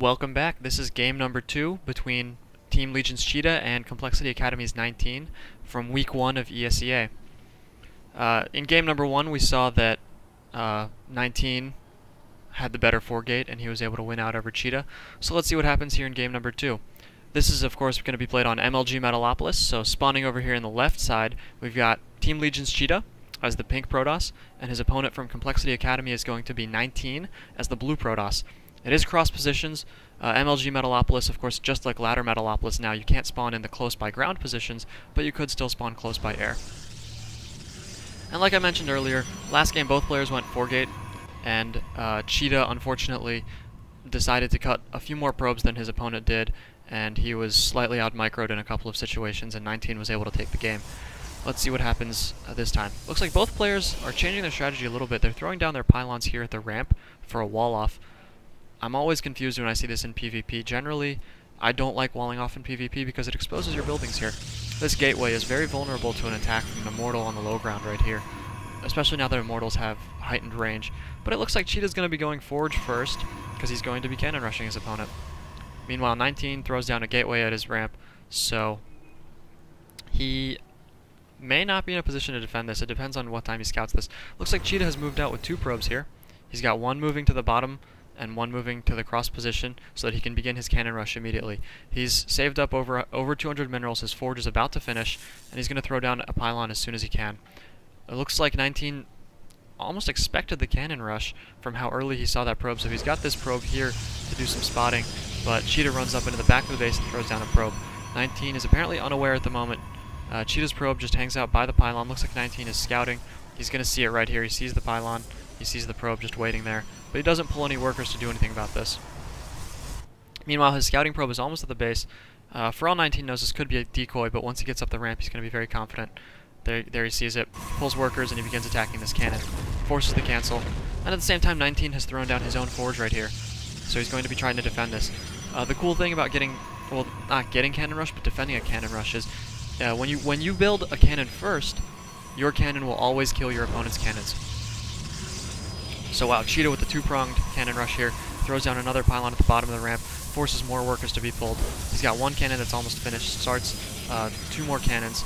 Welcome back. This is game number 2 between Team LgNChiTa and Complexity Academy's 19 from week 1 of ESEA. In game number 1 we saw that 19 had the better 4 gate and he was able to win out over ChiTa. So let's see what happens here in game number 2. This is of course going to be played on MLG Metalopolis, so spawning over here in the left side we've got Team LgNChiTa as the pink Protoss, and his opponent from Complexity Academy is going to be 19 as the blue Protoss. It is cross positions. MLG Metalopolis, of course, just like ladder Metalopolis now, you can't spawn in the close by ground positions, but you could still spawn close by air. And like I mentioned earlier, last game both players went 4-gate, and ChiTa unfortunately decided to cut a few more probes than his opponent did, and he was slightly out-microed in a couple of situations, and 19 was able to take the game. Let's see what happens this time. Looks like both players are changing their strategy a little bit. They're throwing down their pylons here at the ramp for a wall-off. I'm always confused when I see this in PvP. Generally, I don't like walling off in PvP because it exposes your buildings here. This gateway is very vulnerable to an attack from an Immortal on the low ground right here, especially now that Immortals have heightened range. But it looks like ChiTa's going to be going Forge first, because he's going to be cannon rushing his opponent. Meanwhile, 19 throws down a gateway at his ramp, so he may not be in a position to defend this. It depends on what time he scouts this. Looks like ChiTa has moved out with 2 probes here. He's got one moving to the bottom and one moving to the cross position so that he can begin his cannon rush immediately. He's saved up over 200 minerals, his forge is about to finish, and he's going to throw down a pylon as soon as he can. It looks like 19 almost expected the cannon rush from how early he saw that probe, so he's got this probe here to do some spotting, but ChiTa runs up into the back of the base and throws down a probe. 19 is apparently unaware at the moment. ChiTa's probe just hangs out by the pylon. Looks like 19 is scouting. He's going to see it right here. He sees the pylon. He sees the probe just waiting there. But he doesn't pull any workers to do anything about this. Meanwhile, his scouting probe is almost at the base. For all 19 knows, this could be a decoy, but once he gets up the ramp, he's going to be very confident. There he sees it, pulls workers, and he begins attacking this cannon. Forces the cancel. And at the same time, 19 has thrown down his own forge right here. So he's going to be trying to defend this. The cool thing about getting, well, not getting cannon rush, but defending a cannon rush is when you build a cannon first, your cannon will always kill your opponent's cannons. So wow, ChiTa with the 2-pronged cannon rush here, throws down another pylon at the bottom of the ramp, forces more workers to be pulled. He's got one cannon that's almost finished, starts 2 more cannons,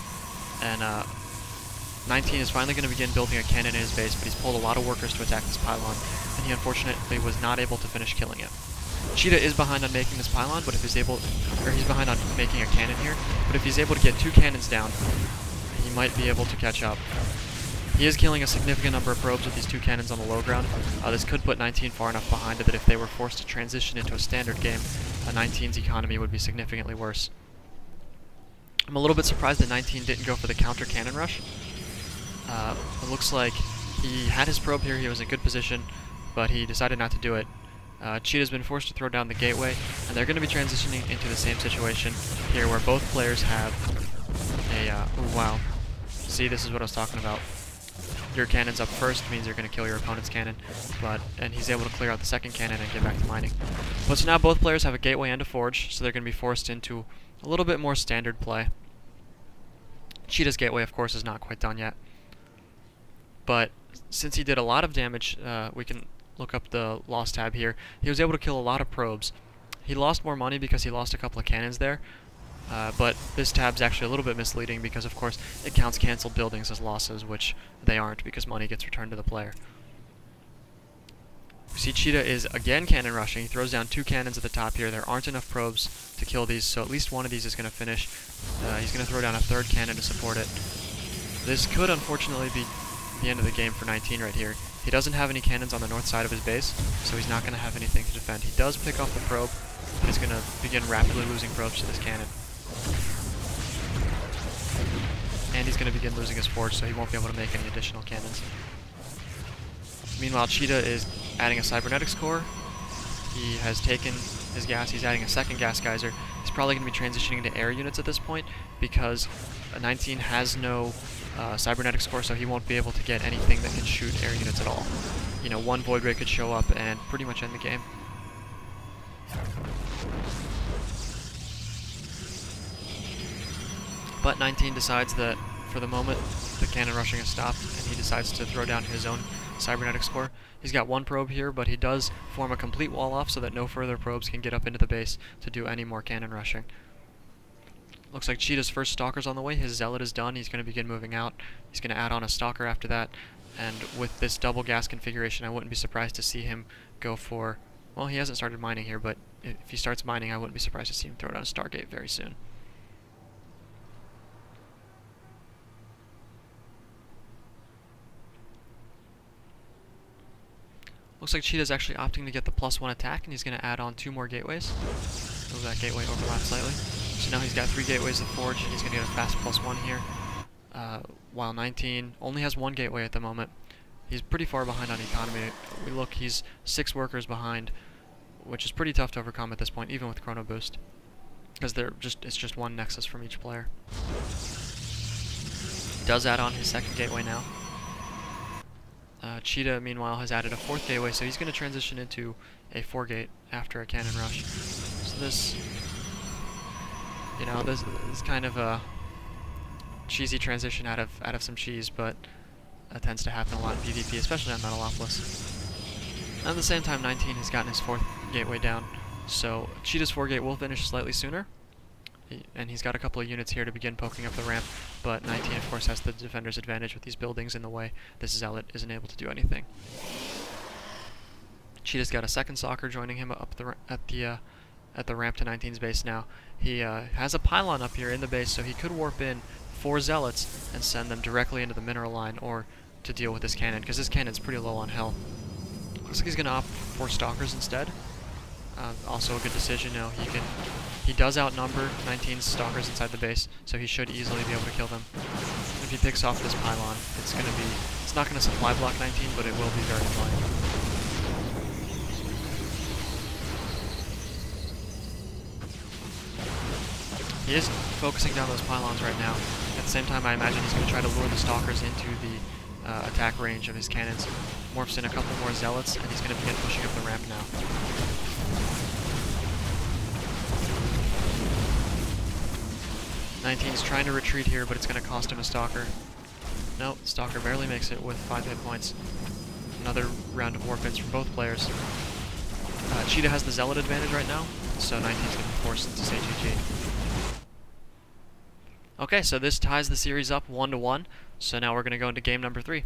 and 19 is finally going to begin building a cannon in his base, but he's pulled a lot of workers to attack this pylon, and he unfortunately was not able to finish killing it. ChiTa is behind on making this pylon, but if he's able, or he's behind on making a cannon here, but if he's able to get 2 cannons down, he might be able to catch up. He is killing a significant number of probes with these 2 cannons on the low ground. This could put 19 far enough behind it that if they were forced to transition into a standard game, 19's economy would be significantly worse. I'm a little bit surprised that 19 didn't go for the counter cannon rush. It looks like he had his probe here, he was in good position, but he decided not to do it. ChiTa's been forced to throw down the gateway, and they're going to be transitioning into the same situation here where both players have a, oh wow. See, this is what I was talking about. Your cannon's up first means you're going to kill your opponent's cannon, and he's able to clear out the second cannon and get back to mining. But so now both players have a gateway and a forge, so they're going to be forced into a little bit more standard play. ChiTa's gateway, of course, is not quite done yet. But since he did a lot of damage, we can look up the loss tab here. He was able to kill a lot of probes. He lost more money because he lost a couple of cannons there, but this tab's actually a little bit misleading because, of course, it counts cancelled buildings as losses, which they aren't because money gets returned to the player. We see ChiTa is again cannon rushing. He throws down 2 cannons at the top here. There aren't enough probes to kill these, so at least one of these is going to finish. He's going to throw down a 3rd cannon to support it. This could unfortunately be the end of the game for 19 right here. He doesn't have any cannons on the north side of his base, so he's not going to have anything to defend. He does pick off the probe, but he's going to begin rapidly losing probes to this cannon. And he's going to begin losing his forge, so he won't be able to make any additional cannons. Meanwhile, ChiTa is adding a cybernetics core. He has taken his gas, he's adding a 2nd gas geyser. He's probably going to be transitioning to air units at this point because 19 has no cybernetics core, so he won't be able to get anything that can shoot air units at all. You know, one void ray could show up and pretty much end the game. But 19 decides that for the moment the cannon rushing has stopped, and he decides to throw down his own cybernetics core. He's got one probe here, but he does form a complete wall off so that no further probes can get up into the base to do any more cannon rushing. Looks like ChiTa's first Stalker's on the way. His Zealot is done. He's going to begin moving out. He's going to add on a Stalker after that. And with this double gas configuration, I wouldn't be surprised to see him go for... Well, he hasn't started mining here, but if he starts mining, I wouldn't be surprised to see him throw down a Stargate very soon. Looks like ChiTa's actually opting to get the +1 attack, and he's going to add on 2 more gateways. Move that gateway overlap slightly. So now he's got 3 gateways to forge, and he's going to get a fast +1 here. While 19 only has 1 gateway at the moment. He's pretty far behind on economy. We look, he's 6 workers behind, which is pretty tough to overcome at this point, even with Chrono Boost, because it's just 1 Nexus from each player. Does add on his 2nd gateway now. ChiTa, meanwhile, has added a 4th gateway, so he's going to transition into a 4-gate after a cannon rush. So this, you know, this is kind of a cheesy transition out of some cheese, but that tends to happen a lot in PvP, especially on Metalopolis. At the same time, 19 has gotten his 4th gateway down, so ChiTa's 4-gate will finish slightly sooner. And he's got a couple of units here to begin poking up the ramp, but 19 of course has the defender's advantage with these buildings in the way. This Zealot isn't able to do anything. ChiTa's got a 2nd Stalker joining him up at the ramp to 19's base now. He has a pylon up here in the base, so he could warp in 4 Zealots and send them directly into the mineral line, or to deal with this cannon, because this cannon's pretty low on health. Looks like he's going to opt for Stalkers instead. Also a good decision. You know, he does outnumber 19's Stalkers inside the base, so he should easily be able to kill them. If he picks off this pylon, it's not going to supply block 19, but it will be very annoying. He is focusing down those pylons right now. At the same time, I imagine he's going to try to lure the Stalkers into the attack range of his cannons. Morphs in a couple more Zealots, and he's going to begin pushing up the ramp now. Nineteen's trying to retreat here, but it's going to cost him a Stalker. Nope, Stalker barely makes it with 5 hit points. Another round of warp-ins from both players. ChiTa has the Zealot advantage right now, so 19's going to be forced to say GG. Okay, so this ties the series up 1-1, so now we're going to go into game number 3.